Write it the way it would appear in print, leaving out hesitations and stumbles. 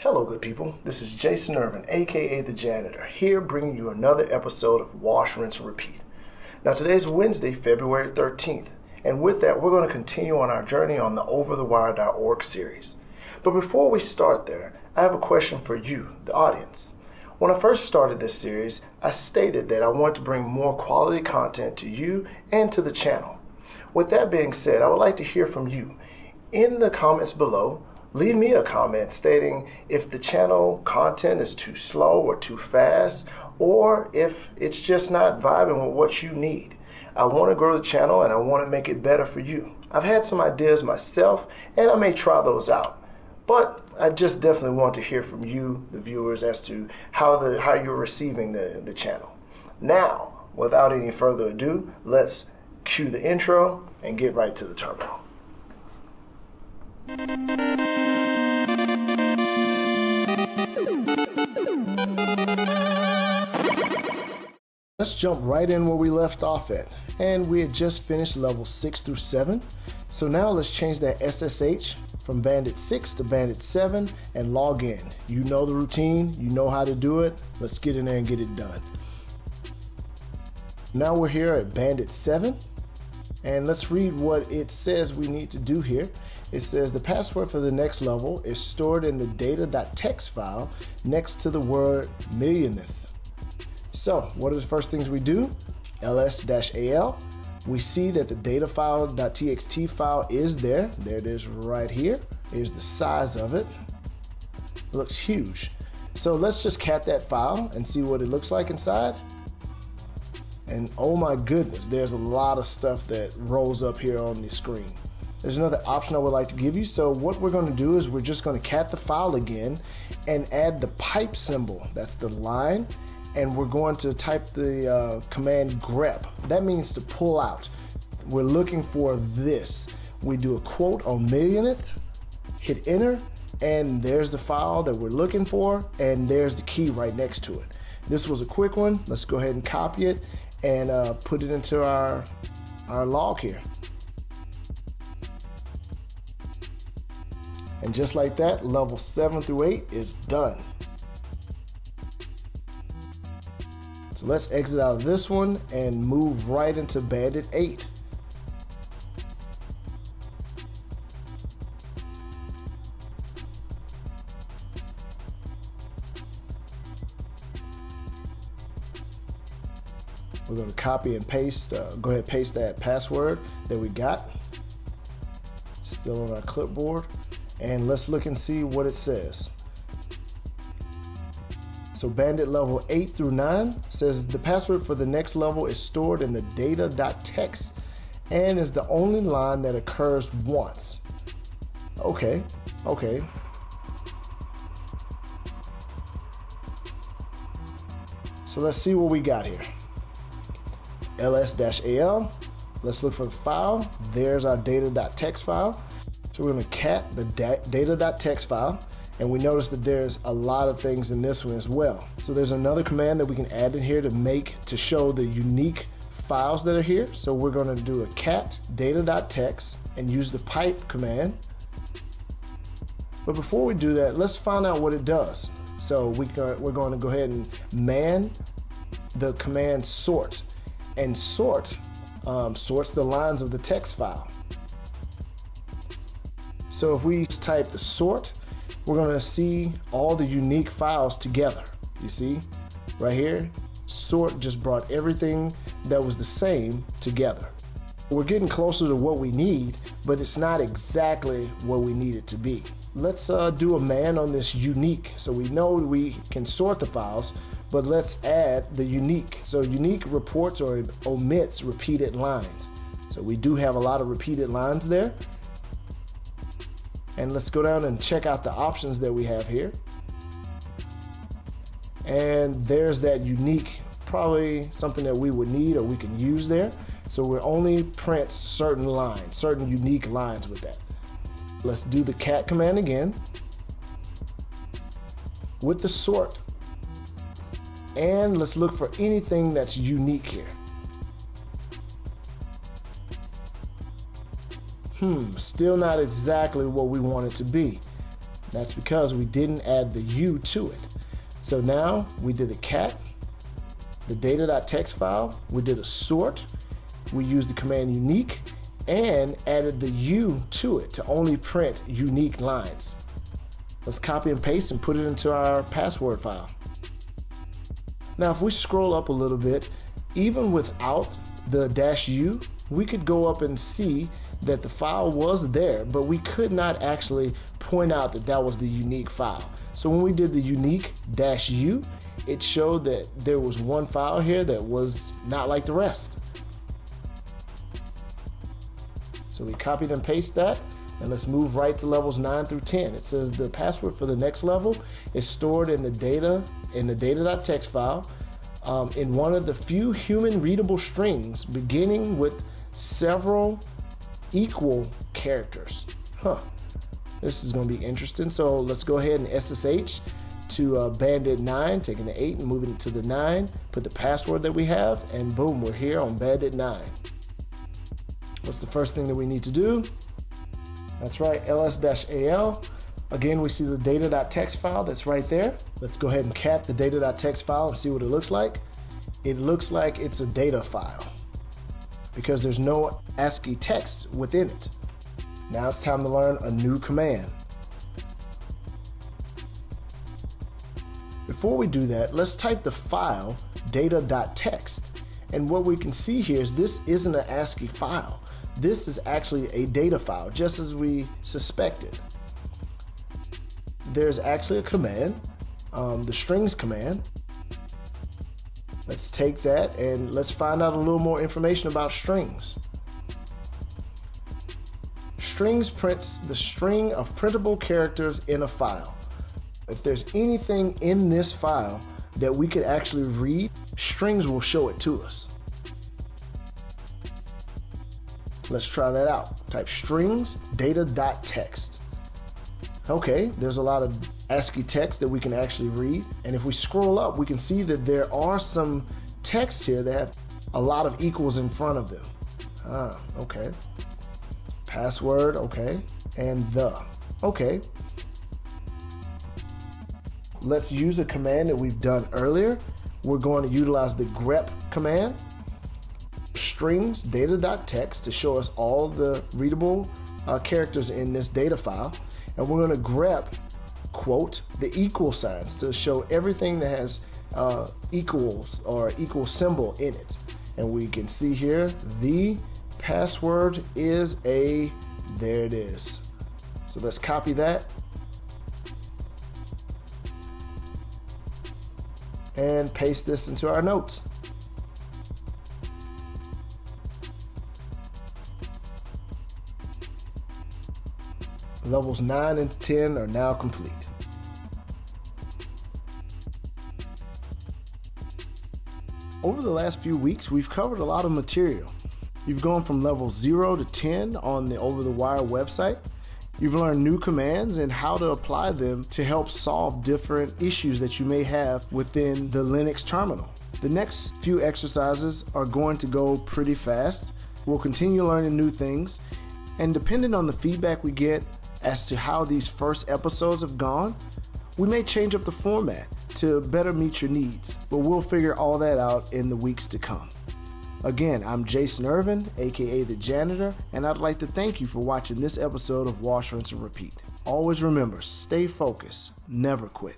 Hello good people, this is Jason Irvin, aka The Janitor, here bringing you another episode of Wash, Rinse, and Repeat. Now today's Wednesday, February 13th, and with that we're going to continue on our journey on the overthewire.org series. But before we start there, I have a question for you, the audience. When I first started this series, I stated that I want to bring more quality content to you and to the channel. With that being said, I would like to hear from you. In the comments below, leave me a comment stating if the channel content is too slow or too fast, or if it's just not vibing with what you need. I want to grow the channel and I want to make it better for you. I've had some ideas myself and I may try those out. But I just definitely want to hear from you, the viewers, as to how you're receiving the channel. Now, without any further ado, let's cue the intro and get right to the terminal. Let's jump right in where we left off at, and we had just finished level 6 through 7. So now let's change that SSH from Bandit 6 to Bandit 7 and log in. You know the routine, you know how to do it. Let's get in there and get it done. Now we're here at Bandit 7, and let's read what it says we need to do here. It says the password for the next level is stored in the data.txt file next to the word millionth. So what are the first things we do? ls-al. We see that the data file.txt file is there. There it is right here. Here's the size of it. It looks huge. So let's just cat that file and see what it looks like inside. And oh my goodness, there's a lot of stuff that rolls up here on the screen. There's another option I would like to give you. So what we're going to do is we're just going to cat the file again and add the pipe symbol. That's the line. And we're going to type the command grep. That means to pull out. We're looking for this. We do a quote on millionth, hit enter, and there's the file that we're looking for, and there's the key right next to it. This was a quick one. Let's go ahead and copy it and put it into our log here. And just like that, level 7 through 8 is done. So let's exit out of this one and move right into Bandit 8. We're going to copy and paste, go ahead and paste that password that we got. Still on our clipboard. And let's look and see what it says. So Bandit level 8 through 9 says the password for the next level is stored in the data.txt and is the only line that occurs once. Okay. So let's see what we got here. ls-al, let's look for the file. There's our data.txt file. So we're going to cat the data.txt file, and we notice that there's a lot of things in this one as well. So there's another command that we can add in here to show the unique files that are here. So we're going to do a cat data.txt and use the pipe command. But before we do that, let's find out what it does. So we're going to go ahead and man the command sort, and sort sorts the lines of the text file. So if we type the sort, we're going to see all the unique files together. You see right here, sort just brought everything that was the same together. We're getting closer to what we need, but it's not exactly what we need it to be. Let's do a man on this uniq. So we know we can sort the files, but let's add the uniq. So uniq reports or omits repeated lines. So we do have a lot of repeated lines there. And let's go down and check out the options that we have here. And there's that unique, probably something that we would need or we can use there. So we're only print certain lines, certain unique lines with that. Let's do the cat command again with the sort. And let's look for anything that's unique here. Still not exactly what we want it to be. That's because we didn't add the U to it. So now we did a cat, the data.txt file, we did a sort, we used the command uniq, and added the U to it to only print unique lines. Let's copy and paste and put it into our password file. Now if we scroll up a little bit, even without the -u, we could go up and see that the file was there, but we could not actually point out that that was the unique file. So when we did the uniq-u, it showed that there was one file here that was not like the rest. So we copied and pasted that, and let's move right to levels 9 through 10. It says the password for the next level is stored in the data.txt file in one of the few human readable strings beginning with several equal characters. This is going to be interesting. So let's go ahead and SSH to Bandit 9, taking the 8 and moving it to the 9, put the password that we have, and boom, we're here on Bandit 9. What's the first thing that we need to do? That's right, ls-al. Again, we see the data.txt file that's right there. Let's go ahead and cat the data.txt file and see what it looks like. It looks like it's a data file because there's no ASCII text within it. Now it's time to learn a new command. Before we do that, let's type the file data.txt. And what we can see here is this isn't an ASCII file. This is actually a data file, just as we suspected. There's actually a command, the strings command. Let's take that and let's find out a little more information about strings. Strings prints the string of printable characters in a file. If there's anything in this file that we could actually read, strings will show it to us. Let's try that out. Type strings data.txt. Okay, there's a lot of ASCII text that we can actually read. And if we scroll up, we can see that there are some text here that have a lot of equals in front of them. Okay. Password, okay. And the, okay. Let's use a command that we've done earlier. We're going to utilize the grep command, strings data.txt, to show us all the readable characters in this data file. And we're going to grep, quote, the equal signs to show everything that has equals or equal symbol in it. And we can see here the password is a, there it is. So let's copy that and paste this into our notes. Levels 9 and 10 are now complete. Over the last few weeks, we've covered a lot of material. You've gone from level 0 to 10 on the Over the Wire website. You've learned new commands and how to apply them to help solve different issues that you may have within the Linux terminal. The next few exercises are going to go pretty fast. We'll continue learning new things, and depending on the feedback we get as to how these first episodes have gone, we may change up the format to better meet your needs, but we'll figure all that out in the weeks to come. Again, I'm Jason Irvin, aka The Janitor, and I'd like to thank you for watching this episode of Wash, Rinse, and Repeat. Always remember, stay focused, never quit.